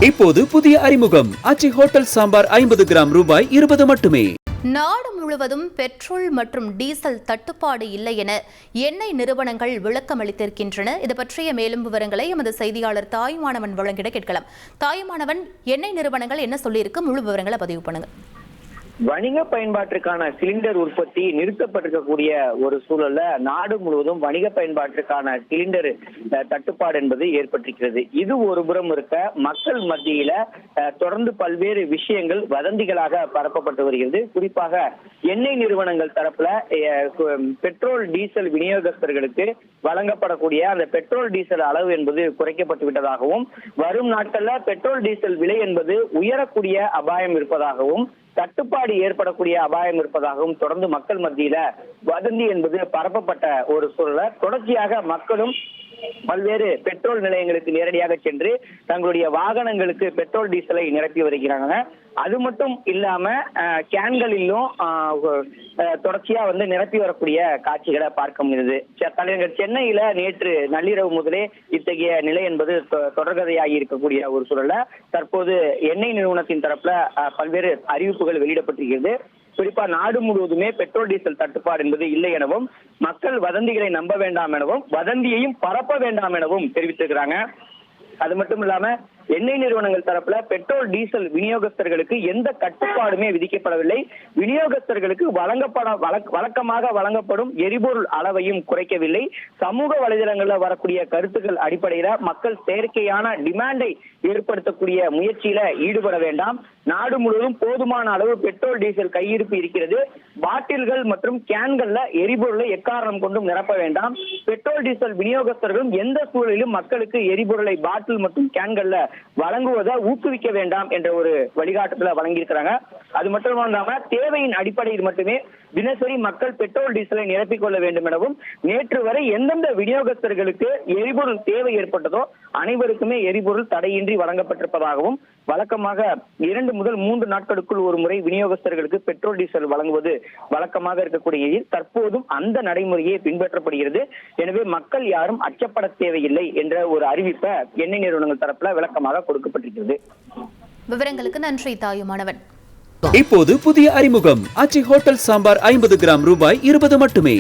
இப்போது புதிய அறிமுகம் ஆச்சி ஹோட்டல் சாம்பார் 50 கிராம் ரூபாய் 20 மட்டுமே. நாடு முழுவதும் பெட்ரோல் மற்றும் டீசல் தட்டுப்பாடு இல்லை என எண்ணெய் நிறுவனங்கள் விளக்கம் அளித்திருக்கின்றன. இது பற்றிய மேலும் விவரங்களை எமது செய்தியாளர் தாயுமானவன் வழங்கிட கேட்கலாம். தாயுமானவன், எண்ணெய் நிறுவனங்கள் என்ன சொல்லியிருக்கு, முழு விவரங்களை பதிவு பண்ணுங்க. வணிக பயன்பாட்டிற்கான சிலிண்டர் உற்பத்தி நிறுத்தப்பட்டிருக்கக்கூடிய ஒரு சூழல்ல நாடு முழுவதும் வணிக பயன்பாட்டிற்கான சிலிண்டர் தட்டுப்பாடு என்பது ஏற்பட்டிருக்கிறது. இது ஒரு புறம் இருக்க, மக்கள் மத்தியில தொடர்ந்து பல்வேறு விஷயங்கள் வதந்திகளாக பரப்பப்பட்டு வருகிறது. குறிப்பாக எண்ணெய் நிறுவனங்கள் தரப்புல பெட்ரோல் டீசல் விநியோகஸ்தர்களுக்கு வழங்கப்படக்கூடிய அந்த பெட்ரோல் டீசல் அளவு என்பது குறைக்கப்பட்டு விட்டதாகவும், வரும் நாட்கள்ல பெட்ரோல் டீசல் விலை என்பது உயரக்கூடிய அபாயம் இருப்பதாகவும், தட்டுப்பாடு ஏற்படக்கூடிய அபாயம் இருப்பதாகவும் தொடர்ந்து மக்கள் மத்தியில வதந்தி என்பது பரப்பப்பட்ட ஒரு சூழல தொடர்ச்சியாக மக்களும் பல்வேறு பெட்ரோல் நிலையங்களுக்கு நேரடியாக சென்று தங்களுடைய வாகனங்களுக்கு பெட்ரோல் டீசலை நிரப்பி வருகிறாங்க. அது மட்டும் இல்லாம கேன்களிலும் தொடர்ச்சியா நிரப்பி வரக்கூடிய காட்சிகளை பார்க்க முடியுது. தலைநகர் சென்னையில நேற்று நள்ளிரவு முதலே இத்தகைய நிலை என்பது தொடர்கதையாகி இருக்கக்கூடிய ஒரு சூழல்ல தற்போது எண்ணெய் நிறுவனத்தின் தரப்புல பல்வேறு அறிவிப்புகள் வெளியிடப்பட்டிருக்கிறது. குறிப்பா நாடு முழுவதுமே பெட்ரோல் டீசல் தட்டுப்பாடு என்பது இல்லை எனவும், மக்கள் வதந்திகளை நம்ப வேண்டாம் எனவும், வதந்தியையும் பரப்ப வேண்டாம் எனவும் தெரிவித்திருக்கிறாங்க. அது மட்டும் இல்லாம எண்ணெய் நிறுவனங்கள் தரப்புல பெட்ரோல் டீசல் விநியோகஸ்தர்களுக்கு எந்த கட்டுப்பாடுமே விதிக்கப்படவில்லை. விநியோகஸ்தர்களுக்கு வழக்கமாக வழங்கப்படும் எரிபொருள் அளவையும் குறைக்கவில்லை. சமூக வலைதளங்கள்ல வரக்கூடிய கருத்துக்கள் அடிப்படையில மக்கள் செயற்கையான டிமாண்டை ஏற்படுத்தக்கூடிய முயற்சியில ஈடுபட வேண்டாம். நாடு முழுவதும் போதுமான அளவு பெட்ரோல் டீசல் கையிருப்பு இருக்கிறது. பாட்டில்கள் மற்றும் கேன்கள்ல எரிபொருளை எக்காரணம் கொண்டும் நிரப்ப வேண்டாம். பெட்ரோல் டீசல் விநியோகஸ்தர்களும் எந்த சூழலிலும் மக்களுக்கு எரிபொருளை பாட்டில் மற்றும் கேன்கள்ல வழங்குவதை ஊக்குவிக்க வேண்டாம் என்ற ஒரு வழிகாட்டுதல வழங்கியிருக்கிறாங்க. அது மட்டும் இல்லாம தேவையின் அடிப்படையில் மட்டுமே தினசரி மக்கள் பெட்ரோல் டீசலை நிரப்பிக் கொள்ள வேண்டும் எனவும், நேற்று வரை எந்தெந்த விநியோகஸ்தர்களுக்கு எரிபொருள் தேவை ஏற்பட்டதோ அனைவருக்குமே எரிபொருள் தடையின்றி வழங்கப்பட்டிருப்பதாகவும், வழக்கமாக 2 முதல் 3 நாட்களுக்குள் ஒரு முறை விநியோகஸ்தர்களுக்கு பெட்ரோல் டீசல் வழங்குவது வழக்கமாக இருக்கக்கூடிய தற்போதும் அந்த நடைமுறையே பின்பற்றப்படுகிறது. எனவே மக்கள் யாரும் அச்சப்பட தேவையில்லை என்ற ஒரு அறிவிப்பை எண்ணெய் நிறுவனங்கள் தரப்புல விளக்கமாக கொடுக்கப்பட்டிருக்கிறது. விவரங்களுக்கு நன்றி தாயுமானவன். இப்போது புதிய அறிமுகம் ஆச்சி ஹோட்டல் சாம்பார் 50 கிராம் ரூபாய் 20 மட்டுமே.